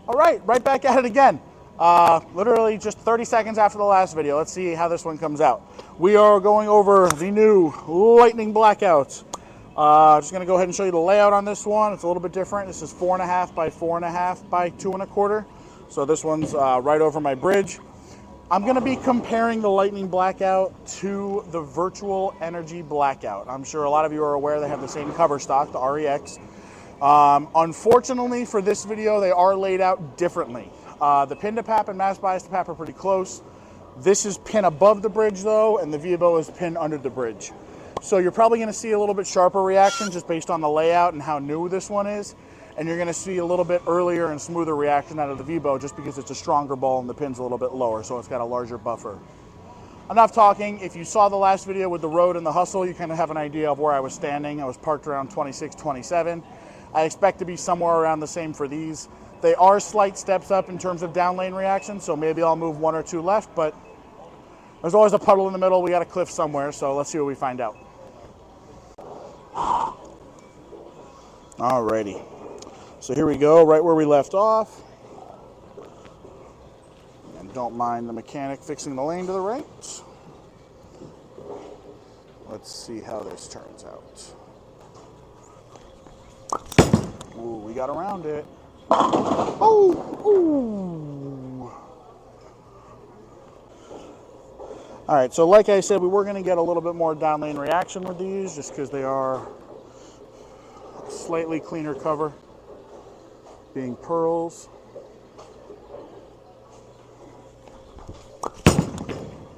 All right, right back at it again. Literally just 30 seconds after the last video. Let's see how this one comes out. We are going over the new Lightning Blackout. Just gonna go ahead and show you the layout on this one. It's a little bit different. This is 4.5 by 4.5 by 2.25. So this one's right over my bridge. I'm gonna be comparing the Lightning Blackout to the Virtual Energy Blackout. I'm sure a lot of you are aware they have the same cover stock, the REX. Unfortunately for this video, they are laid out differently. The pin to PAP and mass bias to PAP are pretty close. This is pin above the bridge though, and the VBO is pin under the bridge. So you're probably gonna see a little bit sharper reaction just based on the layout and how new this one is. And you're gonna see a little bit earlier and smoother reaction out of the VBO just because it's a stronger ball and the pin's a little bit lower, so it's got a larger buffer. Enough talking. If you saw the last video with the road and the hustle, you kind of have an idea of where I was standing. I was parked around 26, 27. I expect to be somewhere around the same for these. They are slight steps up in terms of down lane reaction, so maybe I'll move 1 or 2 left, but there's always a puddle in the middle. We got a cliff somewhere, so let's see what we find out. Alrighty. So here we go, right where we left off. And don't mind the mechanic fixing the lane to the right. Let's see how this turns out. Ooh, we got around it. Oh, ooh. All right, so like I said, we were gonna get a little bit more down lane reaction with these just because they are slightly cleaner cover, being pearls. There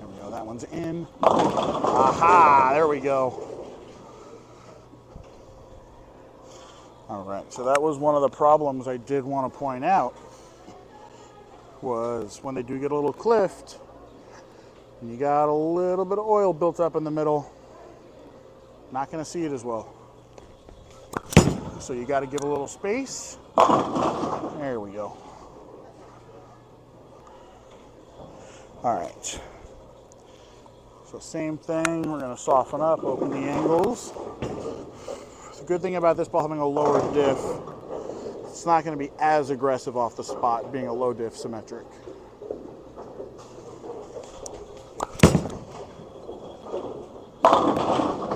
we go, that one's in. Aha, there we go. All right, so that was one of the problems I did want to point out, was when they do get a little cliffed, and you got a little bit of oil built up in the middle, not going to see it as well. So you got to give a little space. There we go. All right. So same thing, we're going to soften up, open the angles. The good thing about this ball having a lower diff, it's not going to be as aggressive off the spot, being a low diff symmetric.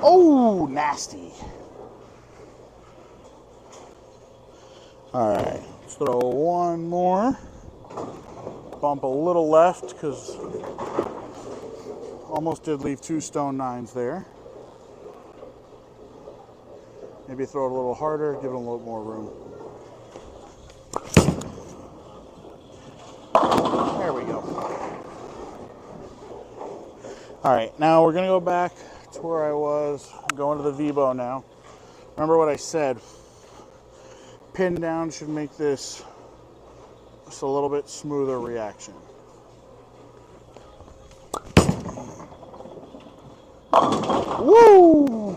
Oh, nasty. All right, let's throw one more. Bump a little left because almost did leave 2 stone 9s there. Maybe throw it a little harder, give it a little more room. There we go. All right, now we're gonna go back to where I was. I'm going to the VBO now. Remember what I said. Pin down should make this just a little bit smoother reaction. Woo!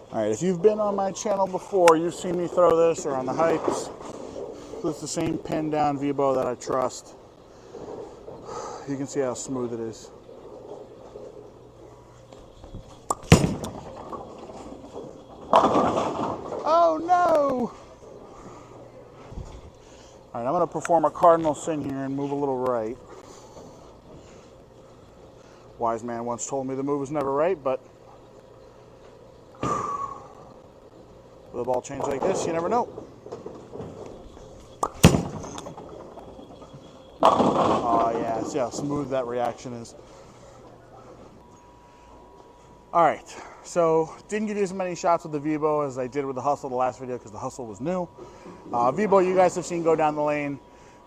All right, if you've been on my channel before, you've seen me throw this, or on the hypes. It's the same pin down VBO that I trust. You can see how smooth it is. Oh no! All right, I'm gonna perform a cardinal sin here and move a little right. Wise man once told me the move was never right, but with a ball change like this, you never know. Oh yeah, see how smooth that reaction is. All right, so didn't give you as many shots with the VBO as I did with the hustle the last video because the hustle was new. VBO you guys have seen go down the lane.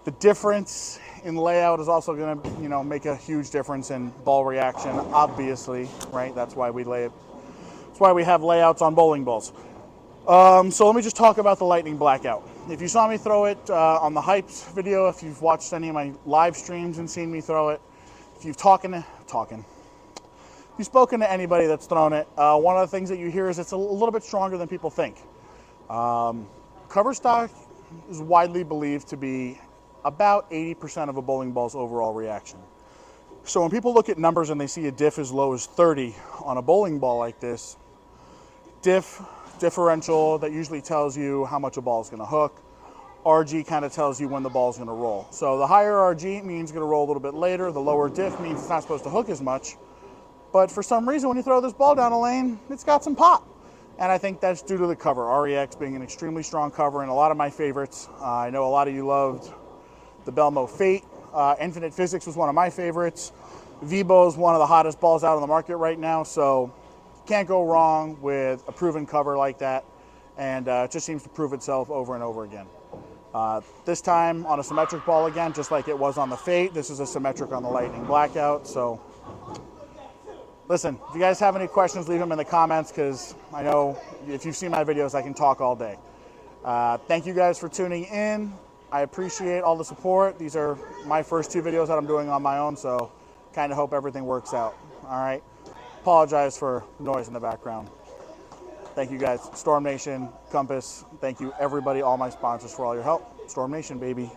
The difference in layout is also going to, make a huge difference in ball reaction, obviously, right? That's why we have layouts on bowling balls. So let me just talk about the Lightning Blackout. If you saw me throw it on the hypes video, if you've watched any of my live streams and seen me throw it, if you've spoken to anybody that's thrown it, one of the things that you hear is it's a little bit stronger than people think. Cover stock is widely believed to be about 80% of a bowling ball's overall reaction. So when people look at numbers and they see a diff as low as 30 on a bowling ball like this, diff differential that usually tells you how much a ball is going to hook. RG kind of tells you when the ball is going to roll. So the higher RG means it's going to roll a little bit later. The lower diff means it's not supposed to hook as much. But for some reason, when you throw this ball down a lane, it's got some pop. And I think that's due to the cover. REX being an extremely strong cover and a lot of my favorites. I know a lot of you loved the Belmo Fate. Infinite Physics was one of my favorites. Vibo is one of the hottest balls out on the market right now. So can't go wrong with a proven cover like that. And it just seems to prove itself over and over again. This time on a symmetric ball again, just like it was on the Fate. This is a symmetric on the Lightning Blackout. So listen, if you guys have any questions, leave them in the comments, because I know if you've seen my videos, I can talk all day. Thank you guys for tuning in. I appreciate all the support. These are my first 2 videos that I'm doing on my own, so kind of hope everything works out. All right. Apologize for noise in the background. Thank you guys. Storm Nation, Compass. Thank you everybody, all my sponsors for all your help. Storm Nation, baby.